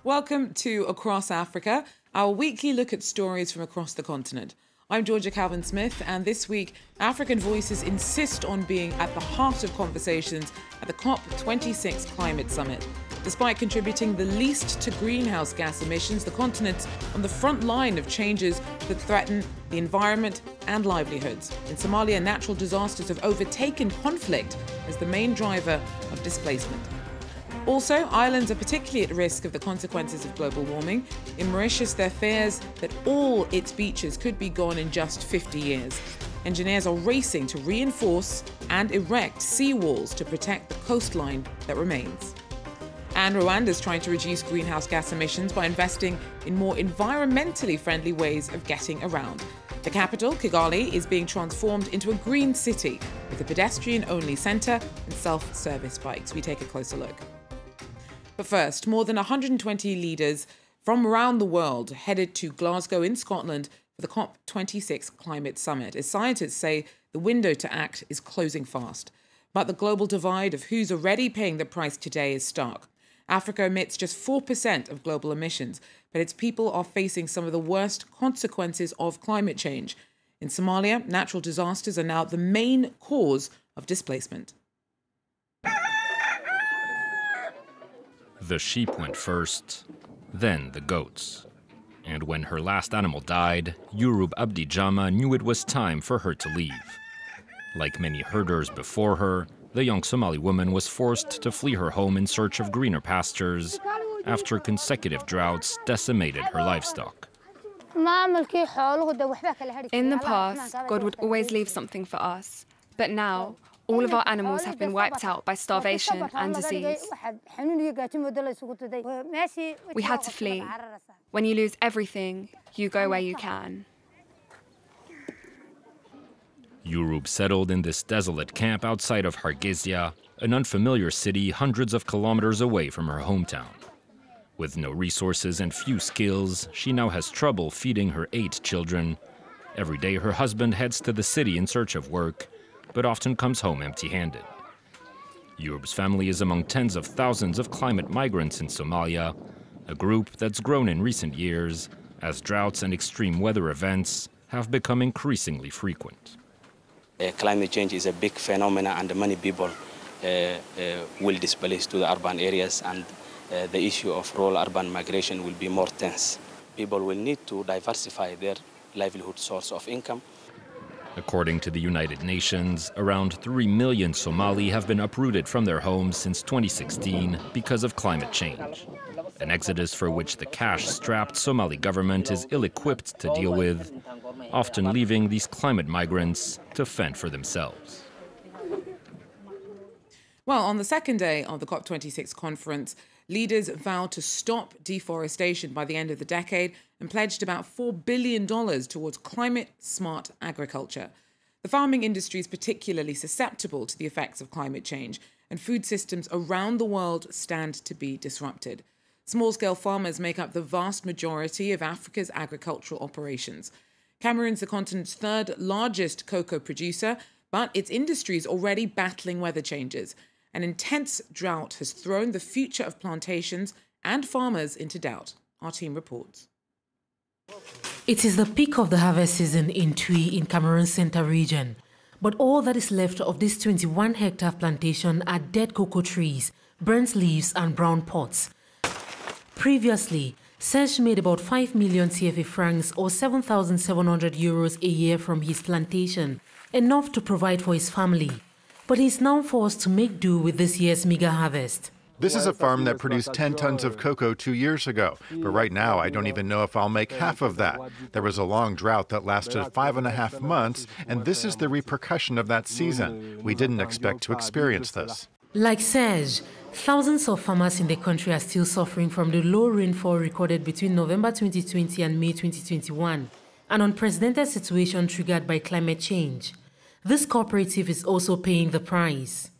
Welcome to Across Africa, our weekly look at stories from across the continent. I'm Georgia Calvin-Smith, and this week, African voices insist on being at the heart of conversations at the COP26 Climate Summit. Despite contributing the least to greenhouse gas emissions, the continent's on the front line of changes that threaten the environment and livelihoods. In Somalia, natural disasters have overtaken conflict as the main driver of displacement. Also, islands are particularly at risk of the consequences of global warming. In Mauritius, there are fears that all its beaches could be gone in just 50 years. Engineers are racing to reinforce and erect seawalls to protect the coastline that remains. And Rwanda is trying to reduce greenhouse gas emissions by investing in more environmentally friendly ways of getting around. The capital, Kigali, is being transformed into a green city with a pedestrian-only centre and self-service bikes. We take a closer look. But first, more than 120 leaders from around the world headed to Glasgow in Scotland for the COP26 Climate Summit, as scientists say the window to act is closing fast. But the global divide of who's already paying the price today is stark. Africa emits just 4% of global emissions, but its people are facing some of the worst consequences of climate change. In Somalia, natural disasters are now the main cause of displacement. The sheep went first, then the goats. And when her last animal died, Yurub Abdi Jama knew it was time for her to leave. Like many herders before her, the young Somali woman was forced to flee her home in search of greener pastures after consecutive droughts decimated her livestock. In the past, God would always leave something for us, but now, all of our animals have been wiped out by starvation and disease. We had to flee. When you lose everything, you go where you can. Yurub settled in this desolate camp outside of Hargeisa, an unfamiliar city hundreds of kilometers away from her hometown. With no resources and few skills, she now has trouble feeding her 8 children. Every day her husband heads to the city in search of work, but often comes home empty-handed. Yurub's family is among tens of thousands of climate migrants in Somalia, a group that's grown in recent years as droughts and extreme weather events have become increasingly frequent. Climate change is a big phenomenon, and many people will displace to the urban areas, and the issue of rural urban migration will be more tense. People will need to diversify their livelihood source of income. According to the United Nations, around 3 million Somali have been uprooted from their homes since 2016 because of climate change. An exodus for which the cash-strapped Somali government is ill-equipped to deal with, often leaving these climate migrants to fend for themselves. Well, on the second day of the COP26 conference, leaders vowed to stop deforestation by the end of the decade and pledged about $4 billion towards climate-smart agriculture. The farming industry is particularly susceptible to the effects of climate change, and food systems around the world stand to be disrupted. Small-scale farmers make up the vast majority of Africa's agricultural operations. Cameroon's the continent's third largest cocoa producer, but its industry is already battling weather changes. An intense drought has thrown the future of plantations and farmers into doubt. Our team reports. It is the peak of the harvest season in Twi in Cameroon's Centre region. But all that is left of this 21-hectare plantation are dead cocoa trees, burnt leaves and brown pods. Previously, Serge made about 5 million CFA francs or 7,700 euros a year from his plantation, enough to provide for his family. But he's now forced to make do with this year's meager harvest. This is a farm that produced 10 tons of cocoa 2 years ago, but right now I don't even know if I'll make half of that. There was a long drought that lasted 5.5 months, and this is the repercussion of that season. We didn't expect to experience this. Like Serge, thousands of farmers in the country are still suffering from the low rainfall recorded between November 2020 and May 2021, an unprecedented situation triggered by climate change. This cooperative is also paying the price.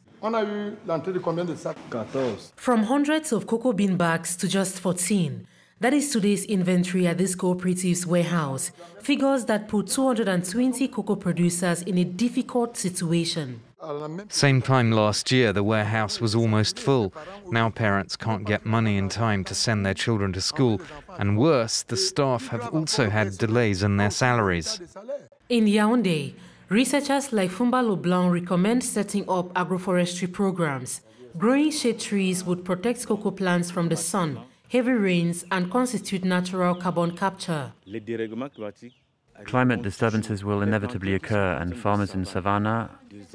From hundreds of cocoa bean bags to just 14. That is today's inventory at this cooperative's warehouse. Figures that put 220 cocoa producers in a difficult situation. Same time last year, the warehouse was almost full. Now parents can't get money in time to send their children to school. And worse, the staff have also had delays in their salaries. In Yaoundé, researchers like Fumba Leblanc recommend setting up agroforestry programs. Growing shade trees would protect cocoa plants from the sun, heavy rains, and constitute natural carbon capture. Climate disturbances will inevitably occur, and farmers in savanna,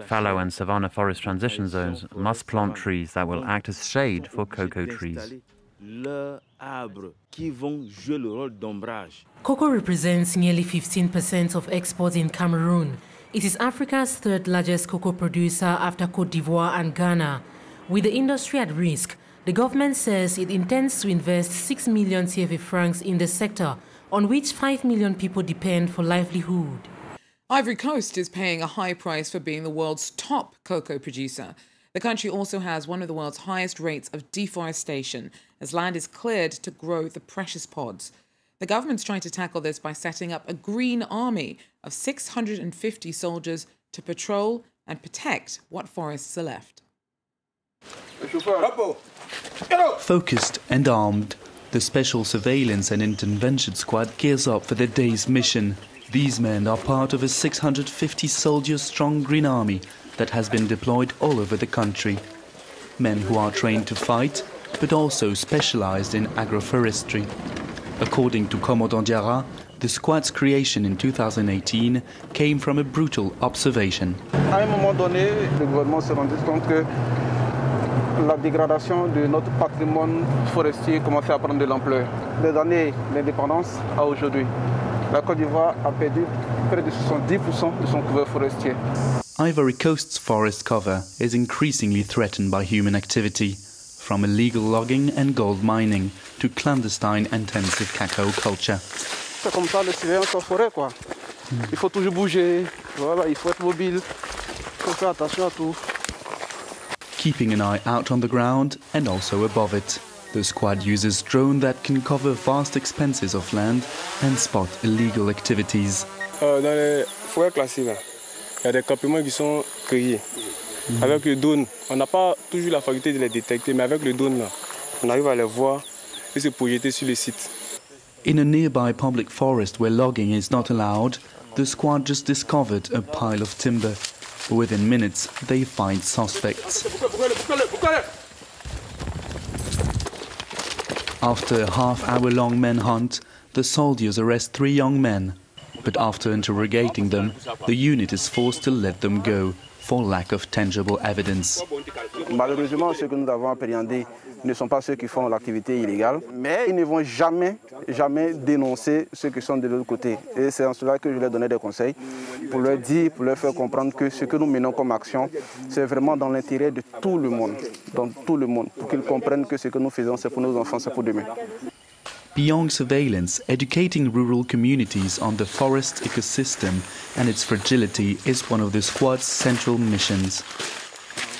fallow and savanna forest transition zones must plant trees that will act as shade for cocoa trees. Cocoa represents nearly 15% of exports in Cameroon. It is Africa's third largest cocoa producer after Côte d'Ivoire and Ghana. With the industry at risk, the government says it intends to invest 6 million CFA francs in the sector, on which 5 million people depend for livelihood. Ivory Coast is paying a high price for being the world's top cocoa producer. The country also has one of the world's highest rates of deforestation, as land is cleared to grow the precious pods. The government's trying to tackle this by setting up a green army of 650 soldiers to patrol and protect what forests are left. Focused and armed, the Special Surveillance and Intervention Squad gears up for their day's mission. These men are part of a 650 soldiers strong Green Army that has been deployed all over the country. Men who are trained to fight, but also specialized in agroforestry. According to Commandant Diarra, the squad's creation in 2018 came from a brutal observation. À un moment donné, le gouvernement s'est rendu compte que la dégradation de notre patrimoine forestier commençait à prendre de l'ampleur. Des années d'indépendance à aujourd'hui, la Côte d'Ivoire a perdu près de 70% de son couvert forestier. Ivory Coast's forest cover is increasingly threatened by human activity, from illegal logging and gold mining to clandestine intensive cacao culture. C'est comme ça le surveillance en forêt, quoi. Il faut toujours bouger, voilà, il faut être mobile, il faut faire attention à tout. Keeping an eye out on the ground and also above it. The squad uses drones that can cover vast expanses of land and spot illegal activities. Dans les forêts classées, là, il y a des campements qui sont créés. Avec le drone, on n'a pas toujours la faculté de les détecter, mais avec le drone, là, on arrive à les voir et se projeter sur le site. In a nearby public forest where logging is not allowed, the squad just discovered a pile of timber. Within minutes, they find suspects. After a half-hour-long manhunt, the soldiers arrest 3 young men. But after interrogating them, the unit is forced to let them go for lack of tangible evidence. Malheureusement, ceux que nous avons appréhendés ne sont pas ceux qui font l'activité illégale, mais ils ne vont jamais dénoncer ceux qui sont de l'autre côté. Et c'est en cela que je leur donnais des conseils, pour leur dire, pour leur faire comprendre que ce que nous menons comme action, c'est vraiment dans l'intérêt de tout le monde, pour qu'ils comprennent que ce que nous faisons, c'est pour nos enfants, c'est pour demain. Beyond surveillance, educating rural communities on the forest ecosystem and its fragility is one of the squad's central missions.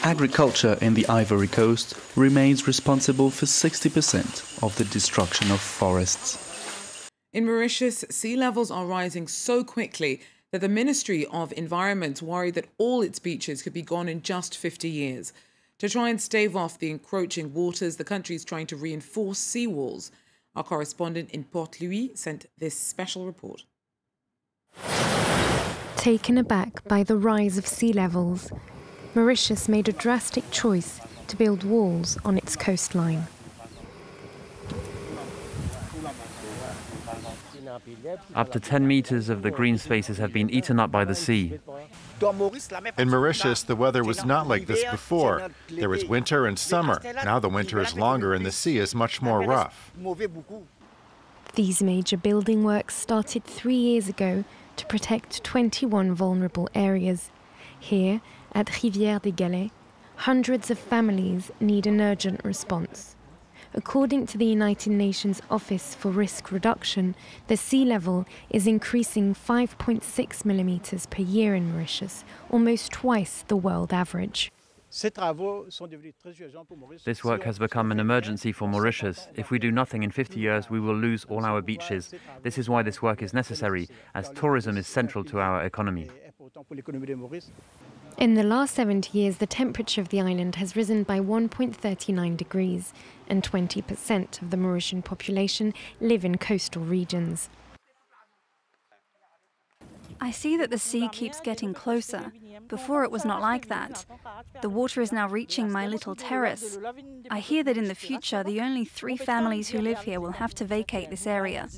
Agriculture in the Ivory Coast remains responsible for 60% of the destruction of forests. In Mauritius, sea levels are rising so quickly that the Ministry of Environment worried that all its beaches could be gone in just 50 years. To try and stave off the encroaching waters, the country is trying to reinforce seawalls. Our correspondent in Port-Louis sent this special report. Taken aback by the rise of sea levels, Mauritius made a drastic choice to build walls on its coastline. Up to 10 meters of the green spaces have been eaten up by the sea. In Mauritius, the weather was not like this before. There was winter and summer. Now the winter is longer and the sea is much more rough. These major building works started 3 years ago to protect 21 vulnerable areas. Here, at Rivière des Galets, hundreds of families need an urgent response. According to the United Nations Office for Risk Reduction, the sea level is increasing 5.6 millimeters per year in Mauritius, almost twice the world average. This work has become an emergency for Mauritius. If we do nothing in 50 years, we will lose all our beaches. This is why this work is necessary, as tourism is central to our economy. In the last 70 years, the temperature of the island has risen by 1.39 degrees, and 20% of the Mauritian population live in coastal regions. I see that the sea keeps getting closer. Before it was not like that. The water is now reaching my little terrace. I hear that in the future, the only 3 families who live here will have to vacate this area.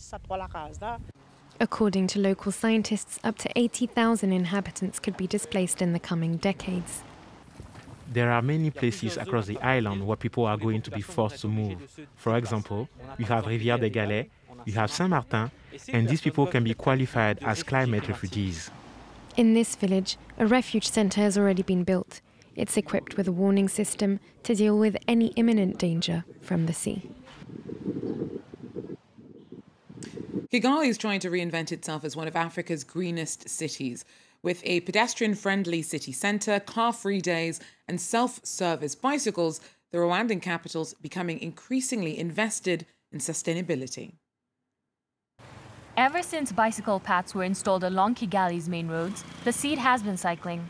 According to local scientists, up to 80,000 inhabitants could be displaced in the coming decades. There are many places across the island where people are going to be forced to move. For example, we have Rivière des Galets, we have Saint-Martin, and these people can be qualified as climate refugees. In this village, a refuge centre has already been built. It's equipped with a warning system to deal with any imminent danger from the sea. Kigali is trying to reinvent itself as one of Africa's greenest cities. With a pedestrian-friendly city centre, car-free days and self-service bicycles, the Rwandan capital's becoming increasingly invested in sustainability. Ever since bicycle paths were installed along Kigali's main roads, the seed has been cycling.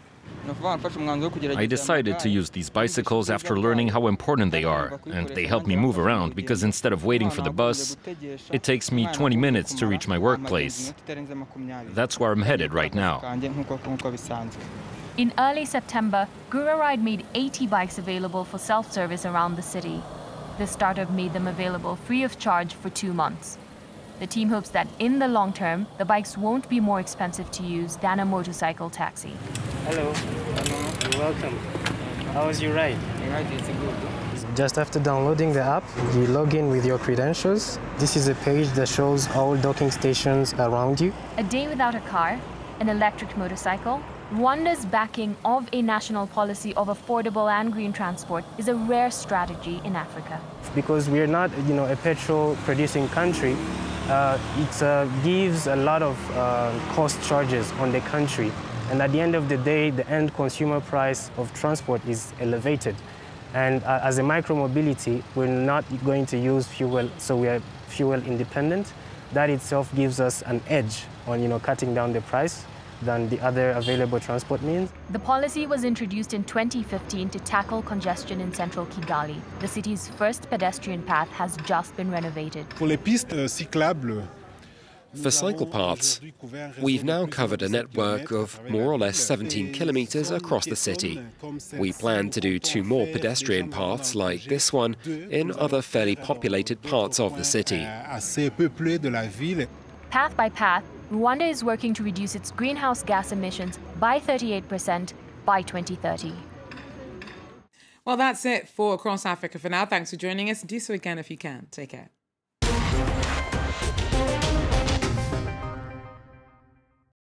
I decided to use these bicycles after learning how important they are, and they help me move around because instead of waiting for the bus, it takes me 20 minutes to reach my workplace. That's where I'm headed right now. In early September, Gura Ride made 80 bikes available for self-service around the city. The startup made them available free of charge for 2 months. The team hopes that in the long term, the bikes won't be more expensive to use than a motorcycle taxi. Hello, you're welcome. How was your ride? Your ride is good. Just after downloading the app, you log in with your credentials. This is a page that shows all docking stations around you. A day without a car, an electric motorcycle, Rwanda's backing of a national policy of affordable and green transport is a rare strategy in Africa. Because we're not, a petrol-producing country, it gives a lot of cost charges on the country. And at the end of the day, the end consumer price of transport is elevated. And as a micromobility, we're not going to use fuel, so we are fuel independent. That itself gives us an edge on, cutting down the price than the other available transport means. The policy was introduced in 2015 to tackle congestion in central Kigali. The city's first pedestrian path has just been renovated. For cycle paths, we've now covered a network of more or less 17 kilometers across the city. We plan to do 2 more pedestrian paths like this one in other fairly populated parts of the city. Path by path, Rwanda is working to reduce its greenhouse gas emissions by 38% by 2030. Well, that's it for Across Africa for now. Thanks for joining us. Do so again if you can. Take care.